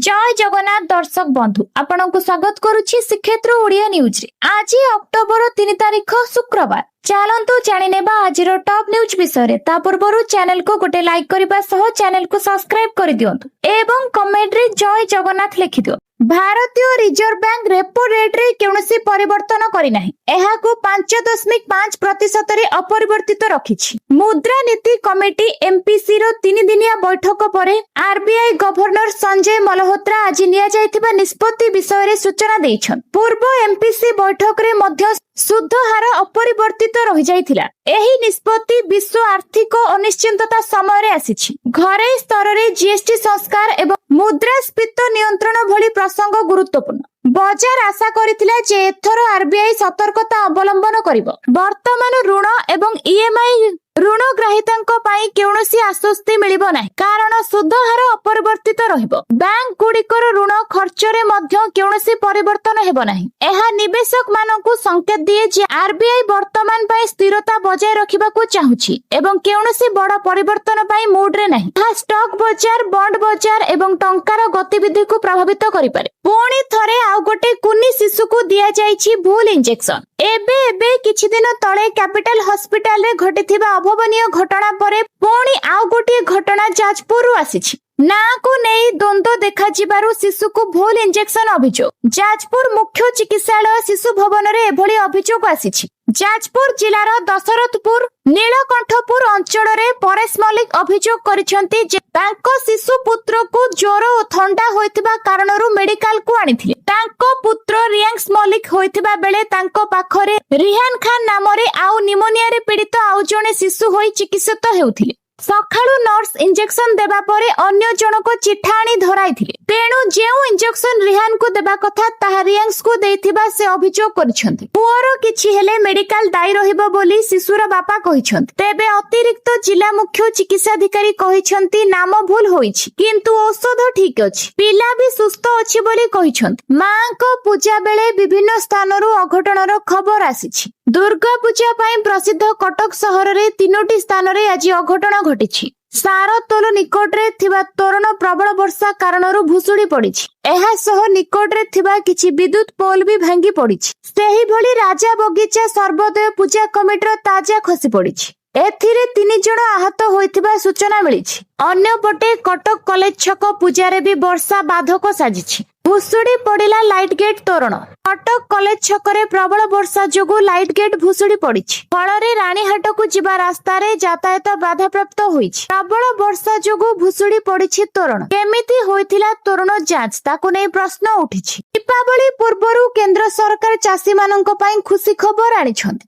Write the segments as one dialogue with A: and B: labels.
A: जय जगन्नाथ दर्शक बंधु आपण को स्वागत करुछि श्रीक्षेत्र ओडिया न्यूज रे। आज अक्टोबर 3 तारिख शुक्रवार। चलंतु जानि नेबा आजिर टॉप न्यूज विषय रे। ता पूर्वरु चैनल को गोटे लाइक करबा सह चैनल को सब्सक्राइब कर दियंतु एवं कमेंट रे जय जगन्नाथ लिखि दियो। भारतीय रिजर्व बैंक रेपो रेट रे कौनसी परिवर्तन करि नाही। एहाकु 5.5% रे अपरिवर्तित रखिछि। मुद्रा नीति कमिटी एमपीसी रो 3 दिनिया बैठक परे आरबीआई गवर्नर संजय मल्होत्रा आज निया जायथिबा निष्पत्ति विषय रे सूचना दैछन। पूर्व एमपीसी बैठक रे मध्य सुध हार अपरिवर्तित रहि जायथिला। एही निष्पत्ति विश्व आर्थिक अनिश्चितता समय रे आसीछि। घरे स्तर रे जीएसटी संस्कार एवं मुद्रास्फीति नियंत्रण भली प्रसंग गुरुत्वपूर्ण। बजार आशा करिथिला जे एथर आरबीआई सतर्कता अवलंबन करिवो। वर्तमान ऋण एवं ईएमआई ऋण ग्राहितांको पाई कौनसी आश्वस्ति मिलिबो नाही, कारण सुध हार अपरिवर्तित रहिबो। बैंक गुडिकर ऋण खर्च रे मध्य कौनसी परिवर्तन हेबो नाही। एहा निवेशक मानकु संकेत दिए जे आरबीआई वर्तमान पाई स्थिरता बजाय रखिबाकू चाहुछि एवं कौनसी बड़ परिवर्तन पाई मूड रे नाही। एहा स्टॉक बजार, बॉन्ड बजार एवं टंकार गतिविधि को प्रभावित करि पारे। पुणी थरे आउ गोटे कुनी शिशु को दिया जायछि भूल इंजेक्शन। एबे किछि दिन तळे कैपिटल हॉस्पिटल रे घटिथिबा अभावनीय घटना परे पुणी आउ गोटे घटना जाजपुर रु आसीछि। ना को नहीं द्वंद्व देखा जिबारु शिशु को भूल इंजेक्शन अभियोग। जाजपुर मुख्य चिकित्सालय शिशु भवन रे एभली अभियोग आसीछि। जाजपुर जिलार दशरथपुर नीलकंठपुर अंचल रे परेश मल्लिक अभियोग करिसेंती जे तांको शिशु पुत्र को ज्वर और ठंडा होइतिबा कारणरू मेडिकल को आनिथिले। तांको पुत्र रियांक्स मल्लिक होइतिबा बेले तांको पाखरे रिहान खान नाम रे आउ निमोनिया रे पीड़ित आउ जणे शिशु होई चिकित्सित हेउथिले। सखाळु नर्स इंजेक्शन देबा परे अन्य जनक चिठाणी धराइथिले। तेणु जेउ इंजेक्शन रिहान को देबा कथा ताहा रियांक्स को देथिबा से अभियोग करिसेंती। पुअर किछि हेले मेडिकल दायी रहिबो बोली शिशुर बापा कहिसेंती। तेबे अतिरिक्त जिला मुख्य चिकित्साधिकारी कहिसेंती नाम भूल होईछि किंतु औषध ठीक अछि, पिला भी सुस्थ अछि बोली कहिसेंती। मांको पूजा बेले विभिन्न स्थानरू अघटनर खबर आसीछि। दुर्गा पूजा पाई प्रसिद्ध कटक सहर रे 3टी स्थान रे आज अघटन घटिछि। सारतोल निकट रे थिबा तोरण प्रबल वर्षा कारणरू भुसुड़ी पड़िछि। एहा सह निकट रे थिबा किछि विद्युत पोल भी भांगी पड़िछि। सेही भली राजा बगीचा सर्वोदय पूजा कमिटीर ताजा खसी पड़िछि। एथिरे 3 जण आहत होइथिबा सूचना मिलिछि। अन्य पटे कटक कॉलेज छक पूजारे भी वर्षा बाधक साजिछि। भुसुड़ी पड़िला लाइट गेट तोरण। कटक कॉलेज छकरे प्रबल वर्षा जोगु लाइट गेट भुसुड़ी पड़िछि। फଳରେ रानीहाट को जिबा रास्ता रे यातायात बाधा प्राप्त होइछि। प्रबल वर्षा जोगु भुसुड़ी पड़िछि तोरण। केमिति होइथिला तोरण जांच ताको नै प्रश्न उठिछि। दीपावली पूर्वरु केंद्र सरकार चासी माननक पई खुशी खबर आनिछन्ति।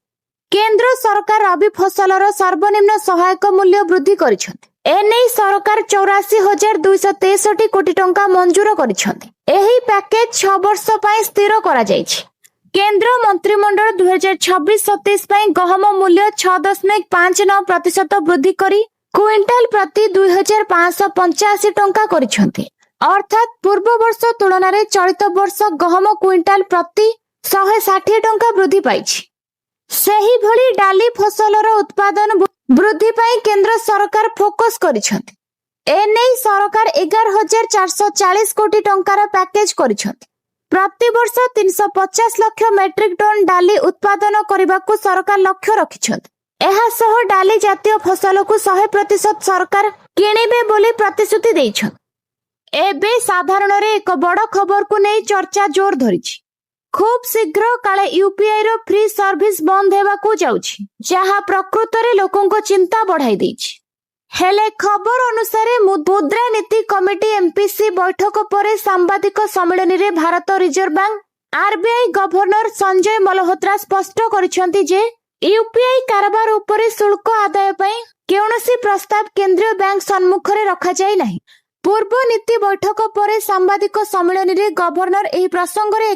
A: केंद्र सरकार रबी फसलर सर्वनिम्न सहायक मूल्य वृद्धि करिछन्ति। एने सरकार 84,263 कोटी टंका मंजूर करिछन्ति। एही पैकेज 6 वर्ष पई स्थिर करा जायछि। केंद्र मंत्रिमंडल 2026-27 पई गहम मूल्य 6.59% वृद्धि करी क्विंटाल प्रति 2585 टंका करिछन्ति। अर्थात पूर्व वर्ष तुलना रे चलित वर्ष गहम क्विंटाल प्रति 160 टंका वृद्धि पाइछि। सेही भली डाली फसलर उत्पादन वृद्धि पाई केंद्र सरकार फोकस करिछन्ति। एने सरकार 11,440 कोटी टंकार पैकेज करिछन्ति। प्रति वर्ष 350 लाख मेट्रिक टन डाली उत्पादन करबाकू सरकार लक्ष्य रखिछन्ति। एहा सह डाली जातीय फसल को 100% सरकार किनिबे बोली प्रतिश्रुति दैछन्ति। एबे साधारण रे एक बड़ खबर को नै चर्चा जोर धरिछि। खूब शीघ्र काले यूपीआई रो फ्री सर्विस बंद हेबाकू जाउछि, जहा प्रकृत रे लोकन को चिंता बढ़ाई दैछि। हेले खबर अनुसार मुद्रा नीति कमिटी एमपीसी बैठक परे सांबादिक सम्मेलन रे Bharat reserve bank RBI governor Sanjay Malhotra स्पष्ट करिसेंती जे यूपीआई कारबार उपरे शुल्क आदाय पई कौनसी प्रस्ताव केंद्रीय बैंक सम्मुख रे रखा जाय नाही। पूर्व नीति बैठक परे सांबादिक सम्मेलन रे गवर्नर एही प्रसंग रे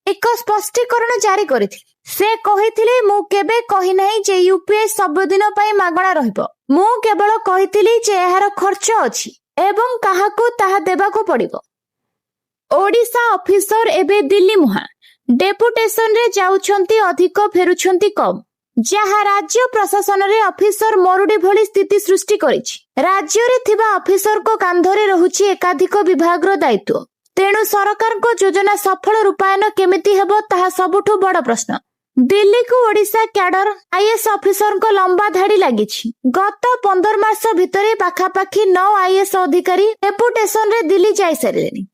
A: एक स्पष्टीकरण जारी करिथिले। से कहिथिले मु केबे कहि नाही जे यूपीआई सब दिन पई मागणा रहिबो। मु केवल कहिथिली जे एहार खर्च अछि एवं काहाकू ताहा देबाकू पड़िबो। ओडिशा ऑफिसर एबे दिल्ली मुहा डेपुटेशन रे जाउछंती अधिक फेरुछंती कम, जहा राज्य प्रशासन रे ऑफिसर मरुडी भली स्थिति सृष्टि करिछि। राज्य रे थिबा ऑफिसर को कांधरे रहुछि एकाधिक विभाग रो दायित्व। तेणु सरकारको योजना सफल रूपायन केमिति हेबो ताहा सबुठु बड़ प्रश्न। दिल्ली को ओडिशा कैडर आईएएस ऑफिसर को लंबा धाड़ी लगी। गत 15 मास भितर पाखापाखी 9 आईएएस अधिकारी डेपुटेशन रे दिल्ली जाई सारे।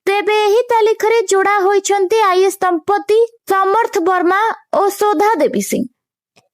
A: तेबे एही तालिका जोड़ा होइछन्ती आईएएस दंपति समर्थ वर्मा और शोधा देवी सिंह।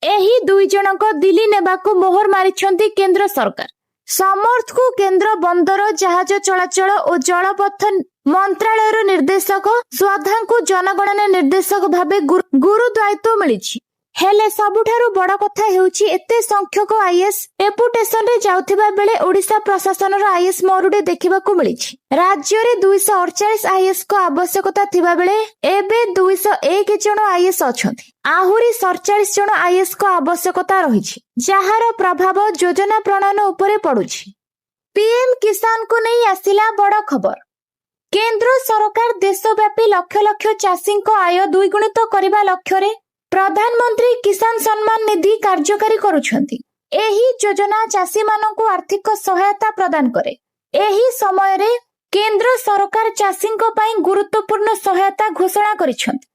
A: एही दुई जनक दिल्ली नेबाकू मोहर मारिछन्ती केंद्र सरकार। समर्थ को केंद्र बंदर जहाज चलाचल और जलपथ मंत्रालय निर्देशक, श्रद्धा को जनगणना निर्देशक भावे गुरु दायित्व मिली। हेले सबुठारु बड़ कथा हेउछि एते संख्यक आईएएस डेपुटेशन रे जाउथिबा बेले ओडिशा प्रशासन रो आईएएस मरुडे देखिबाकू मिलिछि। राज्य रे 248 आईएएस को आवश्यकता थिबा बेले एबे 201 जन आईएएस अछंती। आहुरी 47 जन आईएएस को आवश्यकता रहिछि, जहार प्रभाव योजना प्रणयन उपरे पडुछि। पीएम किसान को नहीं आसिला बड़ खबर। केंद्र सरकार देशव्यापी लक्ष लक्ष चाषी आय द्विगुणित करने लक्ष्य रे प्रधानमंत्री किसान सम्मान निधि कार्यकारी करुछंती। एही योजना चाषी मानकु आर्थिक सहायता प्रदान करे। एही समय रे केंद्र सरकार चाषी गुरुत्वपूर्ण सहायता घोषणा करिछंती।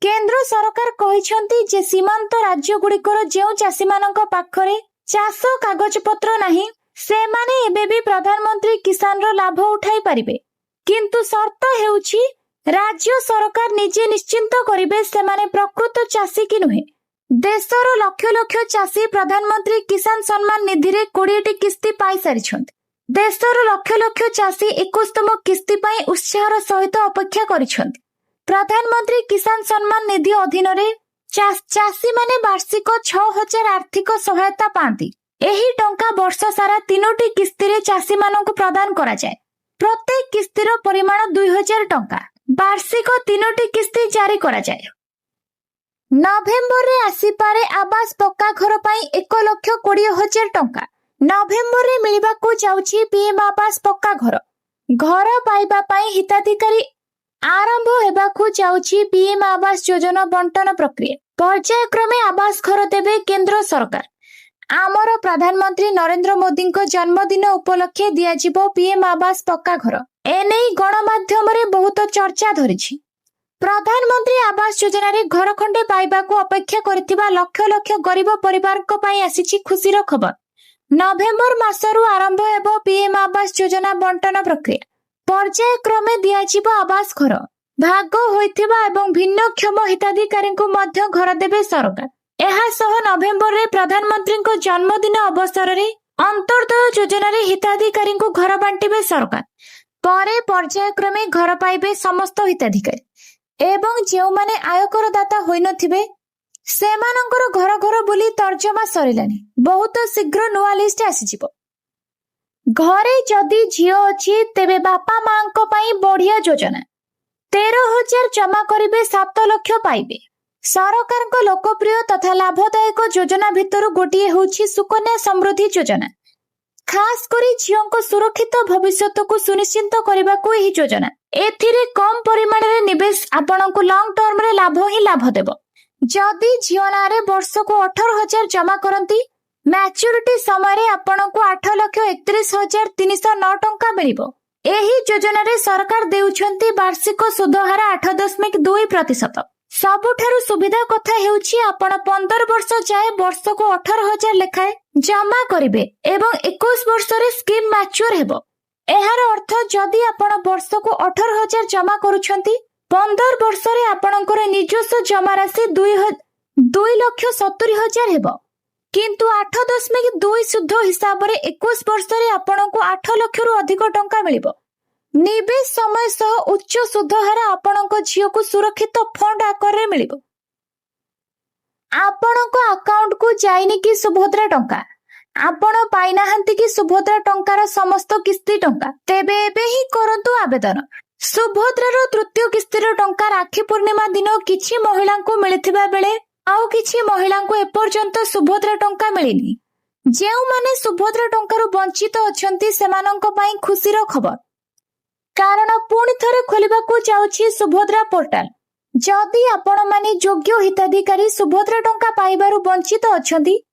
A: केंद्र सरकार कहिछंती जे सीमांत राज्य गुड़िकर जेउ चाषी मानक पाखरे चाष कागज पत्र नाही, सेमाने एबे भी प्रधानमंत्री किसान रो लाभ उठाई परिबे। किंतु शर्त हेउछि राज्य सरकार निजे निश्चिंत करिबे सेमाने प्रकृत चाषी कि नुहे। देशर लक्ष लक्ष चाषी प्रधानमंत्री किसान सम्मान निधि रे 20 टी किस्ती पाई सारिछंती। देशर लक्ष लक्ष चाषी 21तम किस्ती पाई उत्साहर सहित अपेक्षा करिछंती। प्रधानमंत्री किसान सम्मान निधि अधीन रे चाषी माने वार्षिक 6000 आर्थिक सहायता पांती। एही टंका वर्ष सारा 3टी किस्ती रे चाषी मानकु प्रदान करा जाय। प्रत्येक किस्तीर परिमाण 2000 टंका। वार्षिक 3टी किस्ती जारी करा जाय। नवेम्बर रे आसीपारे आवास पक्का घर पाई 1,20,000 टंका। नवेम्बर रे मिलिबाकू जाउछि पीएम आवास पक्का घर। घर पाइबा पाई हिताधिकारी आरंभ हेबाकू जाउछि पीएम आवास योजना बंटन प्रक्रिया। पर्यायक्रमे आवास घर देबे केंद्र सरकार। आमर प्रधानमंत्री नरेंद्र मोदी जन्मदिन उपलक्षे दियाजिबो पीएम आवास पक्का घर। एने गणमाध्यम रे बहुत चर्चा धरिछि। प्रधानमंत्री आवास योजना रे घर खंडे पाइबाकू अपेक्षा करथिबा लक्ष लक्ष गरीब परिवार को पाई आसीछि खुशीर खबर। नवेम्बर मासरु आरंभ हेबो पीएम आवास योजना बंटन प्रक्रिया। पर्यायक्रमे दियाजिबो आवास घर। भाग होइथिबा एवं भिन्नक्षम हिताधिकारी को मध्य घर देबे सरकार। एहा सह नवेम्बर रे प्रधानमंत्री को जन्मदिन अवसर रे अंतर्दय योजना रे हिताधिकारी को घर बांटिबे सरकार। परे पर्यायक्रमे घर पाइबे समस्त हिताधिकारी एवं जेउ माने आयकर दाता होई नथिबे सेमानकर घर घर बुली तर्जमा सरिलानी। बहुत शीघ्र नुआ लिस्ट आसीजिबो। घरे जदि झियो अछि तेबे बापा मांको पाई बढ़िया योजना। 13,000 जमा करिबे 7 लाख पाइबे। सरकार को लोकप्रिय तथा लाभदायक योजना भितर गोटिए होछि सुकन्या समृद्धि योजना। खास करी झियों को सुरक्षित भविष्य को सुनिश्चित करने को यही योजना। एथिरे कम परिमाण रे निवेश आपन को लॉन्ग टर्म रे लाभ ही लाभ देबो। जदि झियो नारे वर्ष को 18,000 जमा करंती मैच्योरिटी समय रे आपन को 8,31,309 टंका मिलिबो। एही योजना रे सरकार देउछंती वार्षिक सुध हार 8.2%। सबुठारु सुविधा कथा हेउछि आपण 15 वर्ष जाए वर्ष को 18,000 लेखाए जमा करिवे एवं 21 वर्ष रे स्कीम मैच्योर हेबो। एहार अर्थ जदि आपण वर्ष को 18,000 जमा करूछंती 15 वर्ष रे आपणकर निजस्व जमा राशि 2,70,000 हेबो। किंतु 8.2 शुद्ध हिसाब रे 21 वर्ष रे आपणको 8 लाख रु अधिक टंका मिलिबो। निवेश समय सह उच्च सुध हार आपणको झियो को सुरक्षित फंड आकार रे मिलिबो। आपणको अकाउंट को जाइनी कि सुभद्रा टंका आपण पाइनाहांती कि सुभद्रा टंकार समस्त किस्ती टंका तेबे एबे ही करंतु आवेदन। सुभद्रार तृतीय किस्तीर टंका राखी पूर्णिमा दिन किछि महिला को मिलिथिबा बेले आउ किछि महिला को एपर्यंत सुभद्रा टंका मिलिनी। जेउ माने सुभद्रा टंकारु वंचित अछंती सेमानंक पई खुशीर खबर। कारण पुणी थरे खोलिबा को जाउछि सुभद्रा पोर्टाल। जदि आपण माने योग्य हिताधिकारी सुभद्रा टंका पाइबारु वंचित अछंती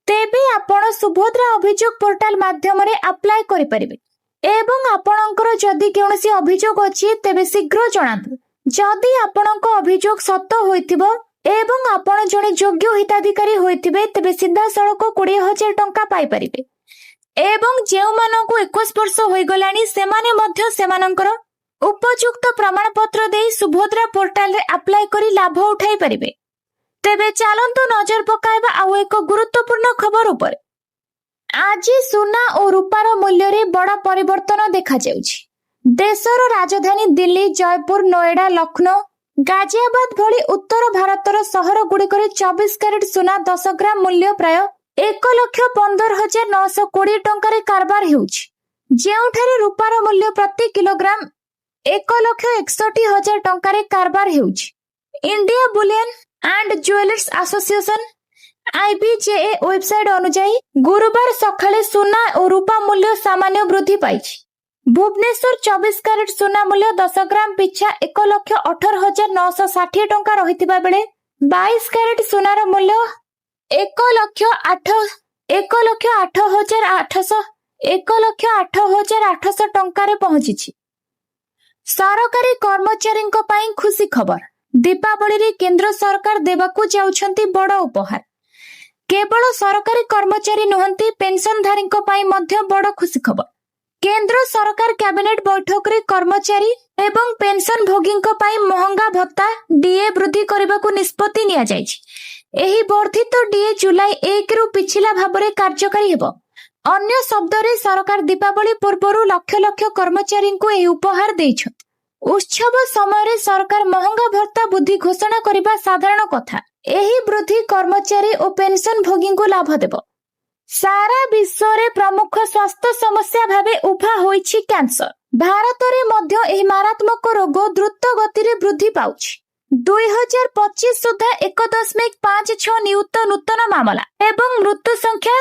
A: तेबे आपण सुभद्रा अभियोग पोर्टाल माध्यम रे अप्लाई करि परिबे। ଏବଂ ଆପଣଙ୍କର ଯଦି କୌଣସି ଅଭିଯୋଗ ଅଛି ତେବେ ଶୀଘ୍ର ଜଣାନ୍ତୁ। ଯଦି ଆପଣଙ୍କ ଅଭିଯୋଗ ସତ ହୋଇଥିବ ଏବଂ ଆପଣ ଜଣେ ଯୋଗ୍ୟ ହିତାଧିକାରୀ ହୋଇଥିବେ ତେବେ ସିଧାସଳଖ 20,000 ଟଙ୍କା ପାଇପାରିବେ। ଏବଂ ଯେଉଁମାନଙ୍କୁ 21 ବର୍ଷ ହୋଇଗଲାଣି ସେମାନେ ମଧ୍ୟ ସେମାନଙ୍କର ଉପଯୁକ୍ତ ପ୍ରମାଣପତ୍ର ଦେଇ ସୁଭଦ୍ରା ପୋର୍ଟାଲରେ ଆପ୍ଲାଏ କରି ଲାଭ ଉଠାଇ ପାରିବେ। ତେବେ ଚାଲନ୍ତୁ ନଜର ପକାଇବା ଆଉ ଏକ ଗୁରୁତ୍ୱପୂର୍ଣ୍ଣ ଖବର ଉପରେ। ଆଜି ସୁନା ଓ ରୂପାର ମୂଲ୍ୟରେ ବଡ଼ ପରିବର୍ତ୍ତନ ଦେଖାଯାଉଛି। ଦେଶର ରାଜଧାନୀ ଦିଲ୍ଲୀ, ଜୟପୁର, ନୋଏଡା, ଲକ୍ଷ୍ନୌ, ଗାଜିଆବାଦ ଭଳି ଉତ୍ତର ଭାରତର ସହରଗୁଡ଼ିକରେ 24 କ୍ୟାରେଟ ସୁନା 10 ଗ୍ରାମ ମୂଲ୍ୟ ପ୍ରାୟ 1,15,920 ଟଙ୍କାରେ କାରବାର ହେଉଛି, ଯେଉଁଠାରେ ରୂପାର ମୂଲ୍ୟ ପ୍ରତି କିଲୋଗ୍ରାମ 1,61,000 ଟଙ୍କାରେ କାରବାର ହେଉଛି। India bullion and jewellers association IBJA website ଅନୁଯାୟୀ ଗୁରୁବାର ସକାଳେ ସୁନା ଓ ରୂପା ମୂଲ୍ୟ ସାମାନ୍ୟ ବୃଦ୍ଧି ପାଇଛି। ଭୁବନେଶ୍ୱର 24 କ୍ୟାରେଟ ସୁନା ମୂଲ୍ୟ 10 ଗ୍ରାମ ପିଛା 1,18,960 ଟଙ୍କା ରହିଥିବା ବେଳେ 22 କ୍ୟାରେଟ ସୁନାର ମୂଲ୍ୟ 1,08,800 ଟଙ୍କାରେ ପହଞ୍ଚିଛି। ସରକାରୀ କର୍ମଚାରୀଙ୍କ ପାଇଁ ଖୁସି ଖବର। ଦୀପାବଳିରେ କେନ୍ଦ୍ର ସରକାର ଦେବାକୁ ଯାଉଛନ୍ତି ବଡ଼ ଉପହାର। କେବଳ ସରକାରୀ କର୍ମଚାରୀ ନୁହନ୍ତି, ପେନସନଧାରୀଙ୍କ ପାଇଁ ମଧ୍ୟ ବଡ଼ ଖୁସି ଖବର। କେନ୍ଦ୍ର ସରକାର କ୍ୟାବିନେଟ ବୈଠକରେ କର୍ମଚାରୀ ଏବଂ ପେନସନ ଭୋଗୀଙ୍କ ପାଇଁ ମହଙ୍ଗା ଭତ୍ତା DA ବୃଦ୍ଧି କରିବାକୁ ନିଷ୍ପତ୍ତି ନିଆଯାଇଛି। ଏହି ବର୍ଦ୍ଧିତ DA ଜୁଲାଇ 1ରୁ ପିଛିଲା ଭାବରେ କାର୍ଯ୍ୟକାରୀ ହେବ। ଅନ୍ୟ ଶବ୍ଦରେ ସରକାର ଦୀପାବଳି ପୂର୍ବରୁ ଲକ୍ଷ ଲକ୍ଷ କର୍ମଚାରୀଙ୍କୁ ଏହି ଉପହାର ଦେଇଛନ୍ତି। ଉତ୍ସବ ସମୟରେ ସରକାର ମହଙ୍ଗା ଭତ୍ତା ବୃଦ୍ଧି ଘୋଷଣା କରିବା ସାଧାରଣ କଥା। ଏହି ବୃଦ୍ଧି କର୍ମଚାରୀ ଓ ପେନସନ ଭୋଗୀଙ୍କୁ ଲାଭ ଦେବ। ସାରା ବିଶ୍ୱରେ ପ୍ରମୁଖ ସ୍ୱାସ୍ଥ୍ୟ ସମସ୍ୟା ଭାବେ ଉଭା ହୋଇଛି କ୍ୟାନ୍ସର। ଭାରତରେ ମଧ୍ୟ ଏହି ମାରାତ୍ମକ ରୋଗ ଦ୍ରୁତ ଗତିରେ ବୃଦ୍ଧି ପାଉଛି। 2025 ସୁଦ୍ଧା 1.56 ନୂତନ ମାମଲା ଏବଂ ମୃତ୍ୟୁ ସଂଖ୍ୟା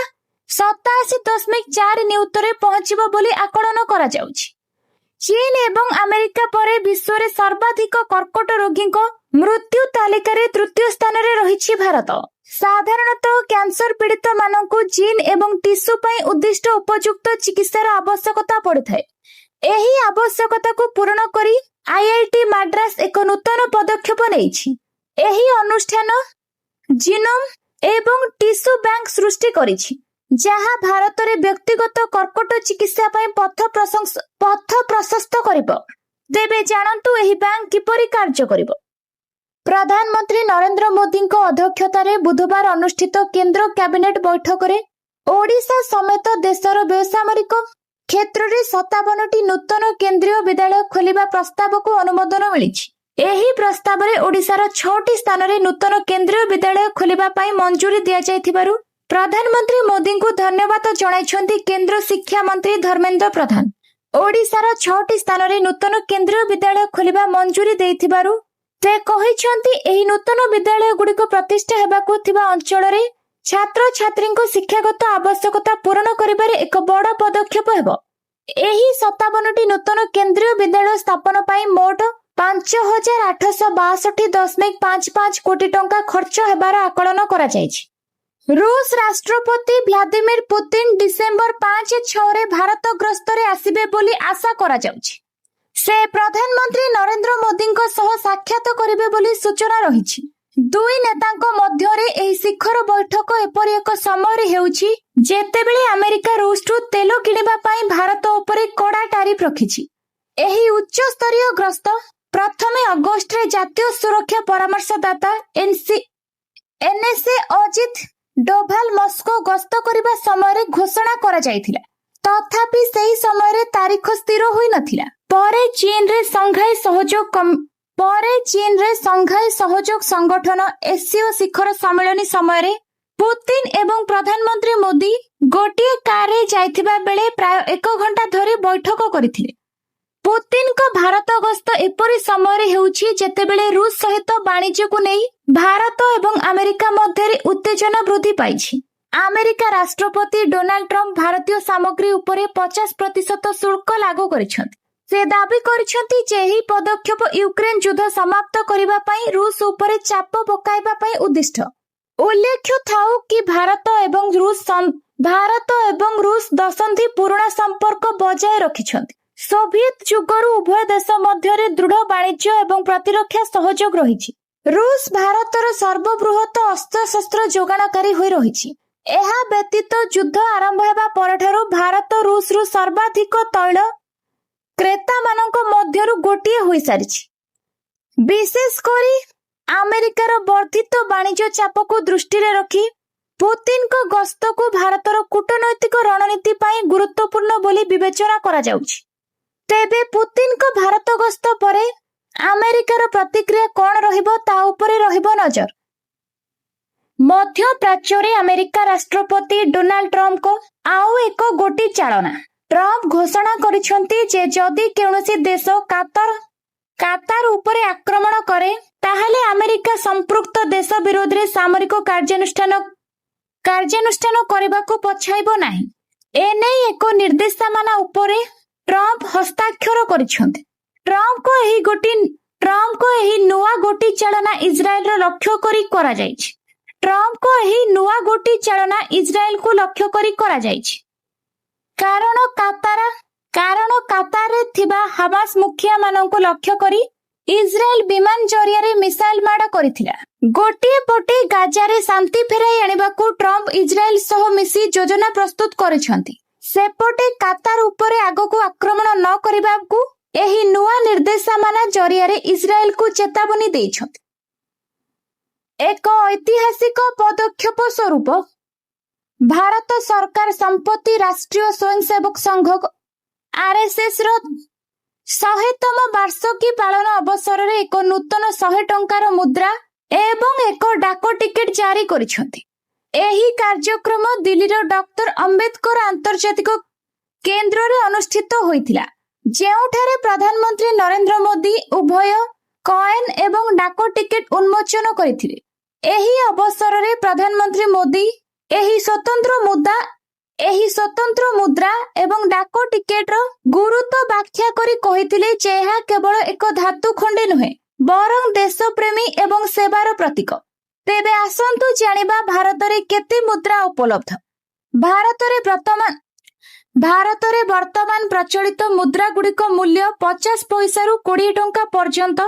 A: 87.4 ନିୟୁତରେ ପହଞ୍ଚିବ ବୋଲି ଆକଳନ କରାଯାଉଛି। ଚୀନ ଏବଂ ଆମେରିକା ପରେ ବିଶ୍ୱରେ ସର୍ବାଧିକ କର୍କଟ ରୋଗୀଙ୍କ ମୃତ୍ୟୁ ତାଲିକାରେ ତୃତୀୟ ସ୍ଥାନରେ ରହିଛି ଭାରତ। ସାଧାରଣତଃ କ୍ୟାନ୍ସର ପୀଡ଼ିତ ମାନଙ୍କୁ ଜିନ୍ ଏବଂ ଟିସ୍ୟୁ ପାଇଁ ଉଦ୍ଦିଷ୍ଟ ଉପଯୁକ୍ତ ଚିକିତ୍ସାର ଆବଶ୍ୟକତା ପଡ଼ିଥାଏ। ଏହି ଆବଶ୍ୟକତାକୁ ପୂରଣ କରି IIT ମାଡ୍ରାସ ଏକ ନୂତନ ପଦକ୍ଷେପ ନେଇଛି। ଏହି ଅନୁଷ୍ଠାନ ଜିନୋମ ଏବଂ ଟିସ୍ୟୁ ବ୍ୟାଙ୍କ ସୃଷ୍ଟି କରିଛି, ଯାହା ଭାରତରେ ବ୍ୟକ୍ତିଗତ କର୍କଟ ଚିକିତ୍ସା ପାଇଁ ପଥ ପ୍ରଶସ୍ତ କରିବ। ତେବେ ଜାଣନ୍ତୁ ଏହି ବ୍ୟାଙ୍କ କିପରି କାର୍ଯ୍ୟ କରିବ। ପ୍ରଧାନମନ୍ତ୍ରୀ ନରେନ୍ଦ୍ର ମୋଦିଙ୍କ ଅଧ୍ୟକ୍ଷତାରେ ବୁଧବାର ଅନୁଷ୍ଠିତ କେନ୍ଦ୍ର କ୍ୟାବିନେଟ ବୈଠକରେ ଓଡ଼ିଶା ସମେତ ଦେଶର ବେସାମରିକ କ୍ଷେତ୍ରରେ 57ଟି ନୂତନ କେନ୍ଦ୍ରୀୟ ବିଦ୍ୟାଳୟ ଖୋଲିବା ପ୍ରସ୍ତାବକୁ ଅନୁମୋଦନ ମିଳିଛି। ଏହି ପ୍ରସ୍ତାବରେ ଓଡ଼ିଶାର 6ଟି ସ୍ଥାନରେ ନୂତନ କେନ୍ଦ୍ରୀୟ ବିଦ୍ୟାଳୟ ଖୋଲିବା ପାଇଁ ମଞ୍ଜୁରୀ ଦିଆଯାଇଥିବାରୁ ପ୍ରଧାନମନ୍ତ୍ରୀ ମୋଦିଙ୍କୁ ଧନ୍ୟବାଦ ଜଣାଇଛନ୍ତି କେନ୍ଦ୍ର ଶିକ୍ଷା ମନ୍ତ୍ରୀ ଧର୍ମେନ୍ଦ୍ର ପ୍ରଧାନ। ଓଡ଼ିଶାର 6ଟି ସ୍ଥାନରେ ନୂତନ କେନ୍ଦ୍ରୀୟ ବିଦ୍ୟାଳୟ ଖୋଲିବା ମଞ୍ଜୁରୀ ଦେଇଥିବାରୁ ସେ କହିଛନ୍ତି ଏହି ନୂତନ ବିଦ୍ୟାଳୟଗୁଡ଼ିକ ପ୍ରତିଷ୍ଠା ହେବାକୁ ଥିବା ଅଞ୍ଚଳରେ ଛାତ୍ରଛାତ୍ରୀଙ୍କ ଶିକ୍ଷାଗତ ଆବଶ୍ୟକତା ପୂରଣ କରିବାରେ ଏକ ବଡ଼ ପଦକ୍ଷେପ ହେବ। ଏହି 57ଟି ନୂତନ କେନ୍ଦ୍ରୀୟ ବିଦ୍ୟାଳୟ ସ୍ଥାପନ ପାଇଁ ମୋଟ 5,862.55 କୋଟି ଟଙ୍କା ଖର୍ଚ୍ଚ ହେବାର ଆକଳନ କରାଯାଇଛି। ରୁଷ ରାଷ୍ଟ୍ରପତି ଭ୍ଲାଦିମିର ପୁତିନ ଡିସେମ୍ବର 5-6ରେ ଭାରତ ଗସ୍ତରେ ଆସିବେ ବୋଲି ଆଶା କରାଯାଉଛି। ସେ ପ୍ରଧାନମନ୍ତ୍ରୀ ନରେନ୍ଦ୍ର ମୋଦିଙ୍କ ସହ ସାକ୍ଷାତ କରିବେ ବୋଲି ସୂଚନା ରହିଛି। ଦୁଇ ନେତାଙ୍କ ମଧ୍ୟରେ ଏହି ଶିଖର ବୈଠକ ଏପରି ଏକ ସମୟରେ ହେଉଛି ଯେତେବେଳେ ଆମେରିକା ରୁଷଠୁ ତେଲ କିଣିବା ପାଇଁ ଭାରତ ଉପରେ କଡ଼ା ଟାରିଫ ରଖିଛି। ଏହି ଉଚ୍ଚସ୍ତରୀୟ ଗସ୍ତ ପ୍ରଥମେ ଅଗଷ୍ଟରେ ଜାତୀୟ ସୁରକ୍ଷା ପରାମର୍ଶଦାତା NSA ଅଜିତ ଡୋଭାଲ ମସ୍କୋ ଗସ୍ତ କରିବା ସମୟରେ ଘୋଷଣା କରାଯାଇଥିଲା। ତଥାପି ସେହି ସମୟରେ ତାରିଖ ସ୍ଥିର ହୋଇନଥିଲା। ପରେ ଚୀନରେ ସଂଘାଇ ସହଯୋଗ ସଂଗଠନ SCO ଶିଖର ସମ୍ମିଳନୀ ସମୟରେ ପୁତିନ ଏବଂ ପ୍ରଧାନମନ୍ତ୍ରୀ ମୋଦି ଗୋଟିଏ କାରରେ ଯାଇଥିବା ବେଳେ ପ୍ରାୟ 1 ଘଣ୍ଟା ଧରି ବୈଠକ କରିଥିଲେ। ପୁତିନଙ୍କ ଭାରତ ଗସ୍ତ ଏପରି ସମୟରେ ହେଉଛି ଯେତେବେଳେ ରୁଷ ସହିତ ବାଣିଜ୍ୟକୁ ନେଇ ଭାରତ ଏବଂ ଆମେରିକା ମଧ୍ୟରେ ଉତ୍ତେଜନା ବୃଦ୍ଧି ପାଇଛି। ଆମେରିକା ରାଷ୍ଟ୍ରପତି ଡୋନାଲ୍ଡ ଟ୍ରମ୍ପ ଭାରତୀୟ ସାମଗ୍ରୀ ଉପରେ 50% ଶୁଳ୍କ ଲାଗୁ କରିଛନ୍ତି। ସେ ଦାବି କରିଛନ୍ତି ଯେ ଏହି ପଦକ୍ଷେପ ୟୁକ୍ରେନ ଯୁଦ୍ଧ ସମାପ୍ତ କରିବା ପାଇଁ ରୁଷ ଉପରେ ଚାପ ପକାଇବା ପାଇଁ ଉଦ୍ଦିଷ୍ଟ। उल्लेख्य थाउ कि भारत एवं रूस दशंधि पुराना संपर्क बजाय रखिछन्ति। सोभियत जुगरु उभय देश मध्यरे दृढ़ वाणिज्य एवं प्रतिरक्षा सहयोग रहिछि। रूस भारतर सर्वबृहत अस्त्रशस्त्र जोगाणकारी होई रहिछि। एहा व्यतीत युद्ध आरंभ हेबा परठारु भारत रूस रु सर्वाधिक तैल क्रेता मानक मध्यरु गोटिए होई सारिछि। विशेष करी अमेरिकार वर्धित वाणिज्य चाप को दृष्टि रे रखी पुतिन को गस्त को भारतर कूटनैतिक रणनीति पाई गुरुत्वपूर्ण बोली विवेचना करा जाउछि। तेबे पुतिन को भारत गस्त परे अमेरिकार प्रतिक्रिया कौन रहिबो ता उपरे रहिबो नजर। मध्य प्राच्य रे अमेरिका राष्ट्रपति डोनाल्ड ट्रम्प को आउ एक गोटी चालना। ट्रम्प घोषणा करिसंती जे जदि केनोसी देश कातार उपरे आक्रमण करे ताहले अमेरिका संपृक्त देश विरोध रे सामरिक कार्यानुष्ठान करबाको पछाइबो नाही। एने एक निर्देशनामा उपरे ट्रम्प हस्ताक्षर करिसंती। ट्रम्प को एही नुआ गोटी चालना इजराइल रो लक्ष्य करी करा जायछि। ट्रम्प को एही नुआ गोटी चालना इजराइल को लक्ष्य करी करा जायछि। कारण कातार रे थिबा हमास मुखिया माननको लक्ष्य करी इजराइल विमान जरिया रे मिसाइल माड़ करिथिला। गोटिए पटे गाजा रे शांति फेराई आनिबाकू ट्रम्प इजराइल सह मिसी योजना प्रस्तुत करिसंती। सेपटे कातार उपरे आगको आक्रमण न करिबाकू एही नुआ निर्देशनामा जरिया रे इजराइल को चेतावनी देइछंती। एक ऐतिहासिक पदक्षेप स्वरूप भारत सरकार संपत्ति राष्ट्रीय स्वयंसेवक संघ आरएसएस रो 100तम वार्षिकी पालन अवसर रे एक नूतन 100 टंकार मुद्रा एवं एक डाक टिकेट जारी करिसंती। एही कार्यक्रम दिल्लीर डॉक्टर अंबेडकर अंतर्जातिक केंद्र रे अनुष्ठित होइथिला, जेउठारे प्रधानमंत्री नरेंद्र मोदी उभय कॉइन एवं डाक टिकेट उन्मोचन करिथिले। एही अवसर रे प्रधानमंत्री मोदी एही स्वतंत्र मुद्रा एवं डाक टिकेट रो गुरुत्व व्याख्या करी कहिथिले जे एहा केवल एक धातु खंडे नुहे बरं देशप्रेमी एवं सेवार प्रतीक। तेबे आसंतु जानिबा भारत रे केते मुद्रा उपलब्ध। भारत रे वर्तमान प्रचलित मुद्रा गुड़िक मूल्य 50 पैसा रु 20 टंका पर्यंत।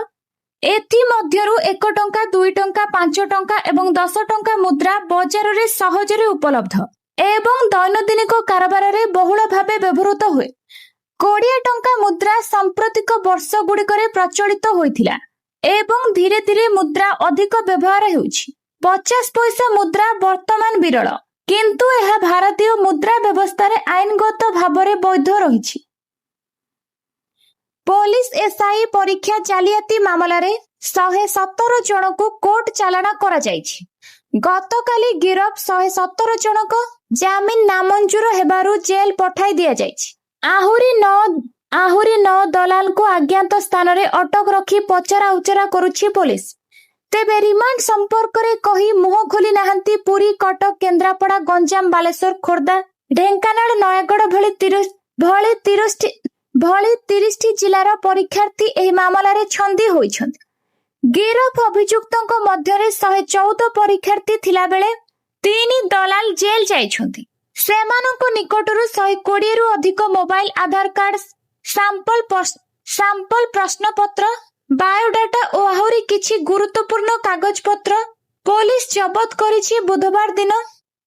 A: एथि मध्यरु 1 टंका 2 टंका 5 टंका एवं 10 टंका मुद्रा बाजार रे सहजरे उपलब्ध एवं दैनंदिन कारोबार रे बहुल भावे व्यवहृत हुए। 20 टंका मुद्रा सांप्रतिक वर्ष गुड़िक प्रचलित होइथिला एवं धीरे धीरे मुद्रा अधिक व्यवहार हेउछि। 50 पैसा मुद्रा वर्तमान विरल, किंतु यह भारतीय मुद्रा व्यवस्था रे आईनगत भावरे वैध रहिछि। पुलिस एसआई परीक्षा जालियाती मामला रे 117 जन को कोर्ट चालाना करा जायछि। गतकाली गिरफ 117 जन को जामिन नामंजूर हेबारु जेल पठाई दिया जायछि। आहुरी 9 दलाल को अज्ञात स्थान रे अटक रखी पचरा उचरा करुछि पुलिस। तेबे रिमांड संपर्क रे कही मुह खोली नाहंती पुरी, कटक, केन्द्रापड़ा, गंजाम, बालेश्वर, खोर्धा, ढेंकानाल, नयागढ़ भली 30 जिलार परीक्षार्थी एही मामला रे छंदी होइछन्ति। गिरफ अभियुक्तଙ୍କ ମଧ୍ୟରେ 114 परीक्षार्थी थिला बेले 3 दलाल जेल जाइछन्ति। सेमानଙ୍କ निकटରୁ 120 रु अधिक मोबाइल, आधार कार्ड, सैंपल प्रश्नपत्र, बायोडाटा और आहुरी किछि गुरुत्वपूर्ण कागज पत्र पुलिस जबत करिछि। बुधवार दिन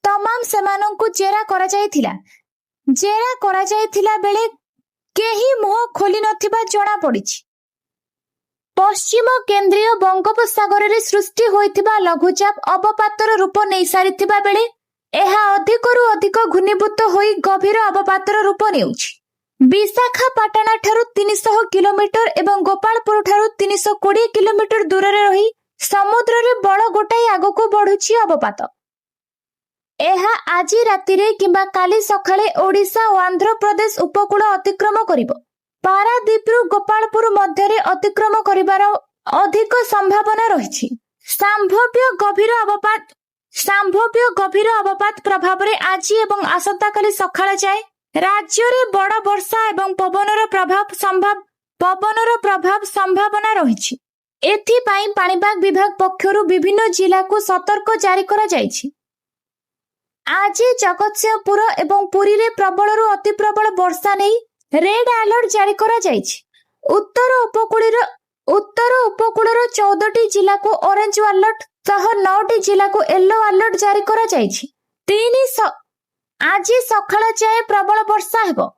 A: तमाम सेमानଙ୍କୁ जेरा करा जायथिला बेले केही मुह खोली नथिबा जणा पड़िछि। पश्चिम केंद्रीय बंगोपसागर रे सृष्टि होइथिबा लघुचाप अवपातर रूप नै सारिथिबा बेले एहा अधिकरु अधिक घूर्णीभूत होई गभीर अवपातर रूप नेउछि। विशाखापाटना ठारू 300 किलोमीटर एवं गोपालपुर ठारू 320 किलोमीटर दूर रे रही समुद्र रे बड़ गोटाई आगको बढ़ुछि अवपात। एहा आजी राति रे किंबा काली सखाळे ओडिशा और आंध्र प्रदेश उपकूल अतिक्रम करिवो। पारादीप रु गोपालपुर मध्य रे अतिक्रम करिवार अधिक संभावना रहिछि। संभाव्य गभीर अवपात प्रभाव रे आजी एवं आसंता काली सखाळे जाए राज्य रे बड़ वर्षा एवं पवनर प्रभाव संभावना रहिछि। एथिपाई पाणीपाग विभाग पक्षरु विभिन्न जिला को सतर्क जारी करा जायछि। आज जगतसिंहपुर एवं पुरी रे प्रबलरु अति प्रबल वर्षा नहीं रेड अलर्ट जारी करा जायछि। उत्तर उपकूलर 14टी जिला को ऑरेंज अलर्ट सह 9टी जिला को येलो अलर्ट जारी करा जायछि। आज सकाळ जाए प्रबल वर्षा हेबो।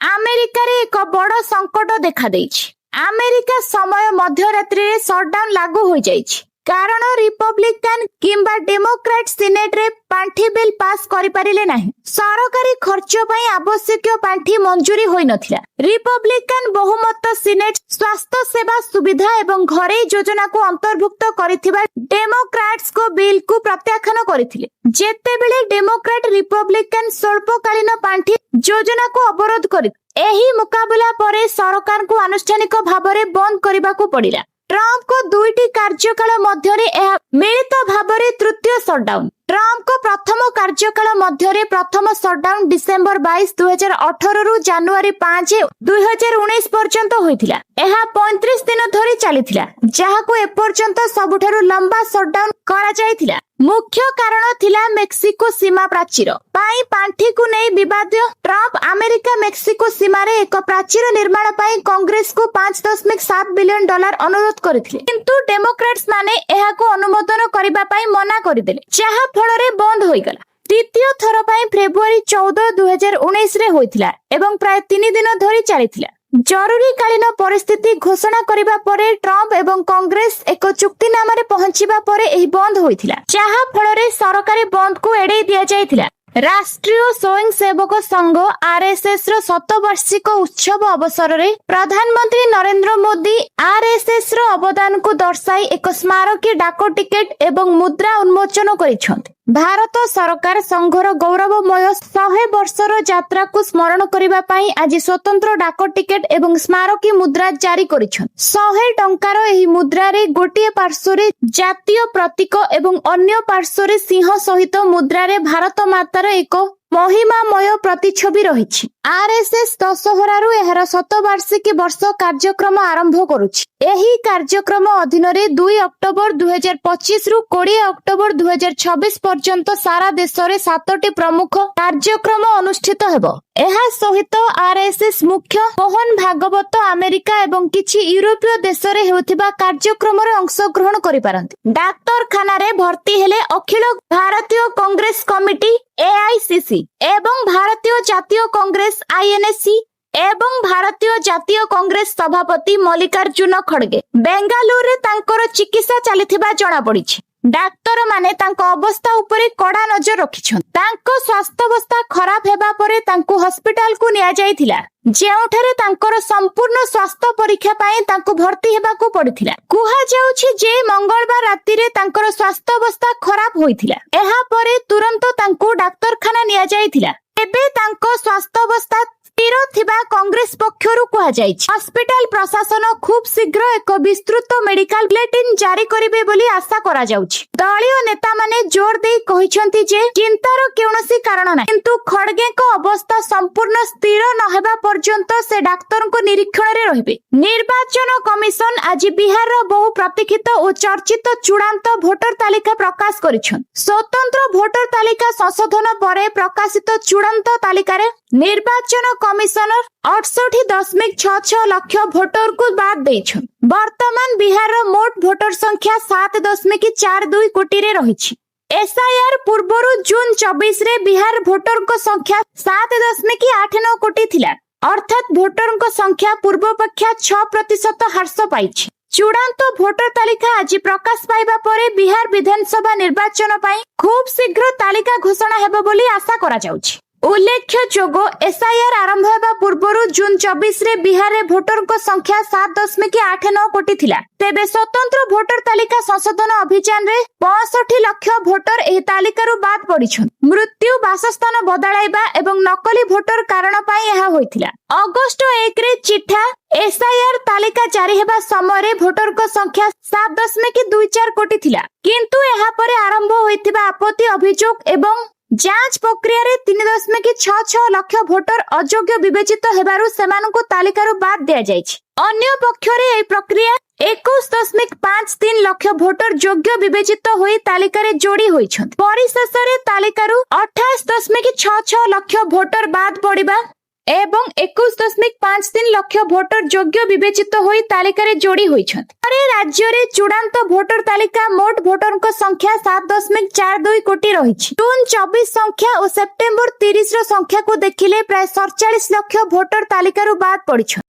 A: अमेरिका रे एक बड़ संकट देखा देइछि। अमेरिका समय मध्यरात्रि रे शटडाउन लागू हो जाइछि कारण रिपब्लिकन किंबा डेमोक्रेट सीनेट रे पांठी बिल पास करि पारिले नाही। सरकारी खर्च पई आवश्यक पांठी मंजूरी होई नथिला। रिपब्लिकन बहुमत सीनेट स्वास्थ्य सेवा सुविधा एवं घरे योजना को अंतर्भुक्त करिथिबा डेमोक्रेट्स को बिल को प्रत्याख्यान करिथिले। जेतेबेले डेमोक्रेट रिपब्लिकन स्वल्पकालीन पांठी योजना को अवरोध करि एही मुकाबला परे सरकार को आनुष्ठानिक भाबरे बंद करबा को पड़िला। ट्रम्प को 2टी कार्यकाल मध्यरे यह मिलित भाबरे तृतीय शटडाउन। ट्रम्प को प्रथम कार्यकाल मध्यरे प्रथम शटडाउन डिसेंबर 22, 2018 रु जनवरी 5, 2019 पर्यंत होइथिला। एहा 35 दिन धरि चलीथिला जहाको एपर्यंत सबुठारु लंबा शटडाउन करा जायथिला। मुख्य कारण थिला मेक्सिको सीमा प्राचीर पाई पांठी को नै विवाद। ट्रम्प अमेरिका मेक्सिको सीमा रे एक प्राचीर निर्माण पाई कांग्रेस को $5.7 बिलियन अनुरोध करथिले किंतु डेमोक्रेट्स माने एहा को अनुमोदन करिबा पाई मना करिदेले जहा फଳରେ बंद होइगला। तृतीय थर पाई फेब्रुआरी 14, 2019 रे होइथिला एवं प्राय 3 दिन धरि चलीथिला। जरूरीकालीन परिस्थिति घोषणा करिबा परे ट्रम्प एवं कांग्रेस एक चुक्तिनामारे पहुंचिबा परे एही बंद होइथिला जहा फଳରେ सरकारी बंद को एडै दिया जायथिला। राष्ट्रीय स्वयंसेवक संघ आरएसएस रो 100 उत्सव अवसर रे प्रधानमंत्री नरेंद्र मोदी आरएसएस रो अवदान को दर्शाई एक स्मारकी डाक टिकेट एवं मुद्रा उन्मोचन करिसथि। भारत सरकार संघर गौरवमय 100 वर्षर यात्रा को स्मरण करिबा पाई आज स्वतंत्र डाक टिकेट एवं स्मारकी मुद्रा जारी करिसथि। 100 टंकार एही मुद्रा रे गोटिए पार्श्व रे जातीय प्रतीक एवं अन्य पार्श्व रे सिंह सहित मुद्रा रे भारत मातार एक महिमामय प्रतिछवि रहिछि। आरएसएस दशहरारु एहार 100 वर्ष कार्यक्रम आरंभ करुछि। एही कार्यक्रम अधीन रे 2 अक्टोबर 2025 रु 20 अक्टोबर 2026 पर्यंत सारा देश रे 7टी प्रमुख कार्यक्रम अनुष्ठित हेबो। एहा सहित आरएसएस मुख्य मोहन भागवत अमेरिका एवं किछि यूरोपीय देश रे हेउथिबा कार्यक्रम रे अंश ग्रहण करि पारंती। डाक्तरखाना रे भर्ती हेले अखिल भारतीय कांग्रेस कमिटी एआईसीसी एवं भारतीय जातीय कांग्रेस आईएनसी एवं भारतीय जातीय कांग्रेस सभापति मल्लिकार्जुन खड़गे बेंगालुरु रे तांकर चिकित्सा चलिथिबा जणा पड़िछि। डाक्तर माने तांको अवस्था उपरे कड़ा नजर रखिछन। तांको स्वास्थ्य अवस्था खराब हेबा परे तांको हॉस्पिटल को निया जायथिला जेउठारे तांकर संपूर्ण स्वास्थ्य परीक्षा पाए तांको भर्ती हेबा को पड़िथिला। कुहा जाउछि जे मंगलवार राति रे तांकर स्वास्थ्य अवस्था खराब होइथिला। एहा परे तुरंत तांको डाक्तरखाना निया जायथिला। एबे तांको स्वास्थ्य अवस्था स्थिर थिबा कांग्रेस पक्षरु कुहा जायछि। हॉस्पिटल प्रशासन खूब शीघ्र एक विस्तृत मेडिकल बुलेटिन जारी करिवे बोली आशा करा जाउछि। दलीय नेता माने जोर देई कहिसंती जे चिंतार कोनोसी कारण नाही किंतु खड़गे को अवस्था संपूर्ण स्थिर न हेबा पर्यंत से डाक्टर को निरीक्षण रे रहिबे। निर्वाचन कमिशन आज बिहार रो बहु प्रतीक्षित और चर्चित चूड़ांत भोटर तालिका प्रकाश करिछन। स्वतंत्र भोटर तालिका संशोधन परे प्रकाशित चूड़ांत तालिका रे निर्वाचन कमिशनर 68.66 लाख भोटर को बाद देइछन। वर्तमान बिहार रो मोट भोटर संख्या 7.42 कोटी रे रहिछि। एसआईआर पूर्वरु जून 24 रे बिहार भोटर को संख्या 7.89 कोटी थिला अर्थात भोटर को संख्या पूर्व अपेक्षा 6% ह्रास पाइछि। चूड़ांत भोटर तालिका आज प्रकाश पाइबा परे बिहार विधानसभा निर्वाचन पाई खूब शीघ्र तालिका घोषणा हेबो बोली आशा करा जाउछि। उल्लेख्य जोगो एसआईआर आरंभ हेबा पूर्वरु जून 24 रे बिहार रे भोटर को संख्या 7.89 कोटी थिला। तेबे स्वतंत्र भोटर तालिका संशोधन अभियान रे 65 लाख भोटर एही तालिकारु बाद पड़िछन। मृत्यु बासस्थान बदलाइबा एवं नकली भोटर कारण पाई यह होइथिला। अगस्त 1 रे चिठा एसआईआर तालिका जारी हेबा समय रे भोटर को संख्या 7.24 कोटी थिला किंतु एहा परे आरंभ होइतिबा आपत्ति अभियोग एवं जांच प्रक्रिया 3.66 लाख भोटर अयोग्य विवेचित हेबारु सेमानकु तालिकारु बाद दिया जायछि। अन्य पक्षरे एई प्रक्रिया 21.53 लाख भोटर योग्य विवेचित होई तालिकारे जोड़ी होइछन्ति। परिशेषरे तालिकारु 28.66 लाख भोटर बाद पड़िबा एवं 21.53 लाख भोटर योग्य विवेचित होई तालिकारे जोड़ी होइछन्ति। अरे राज्य रे चूड़ांत भोटर तालिका मोट भोटरक संख्या 7.42 कोटी रहिछि। जून 24 संख्या और सेप्टेम्बर 30 रो संख्या को देखिले प्राय 47 लाख भोटर तालिकारु बाद पड़िछन्ति।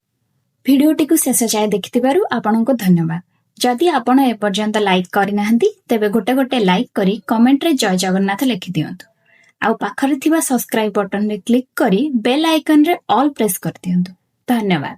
A: भिडियोटी को शेष जाय देखिथिबारु आपनको धन्यवाद। जदि आपण ए पर्यंत लाइक करि नाहंती तेबे गोटे लाइक करी कमेंट रे जय जगन्नाथ लिखि दियंतु। आउ पाखरे थिबा सब्सक्राइब बटन रे क्लिक करी बेल आइकन रे ऑल प्रेस कर दियंतु। धन्यवाद।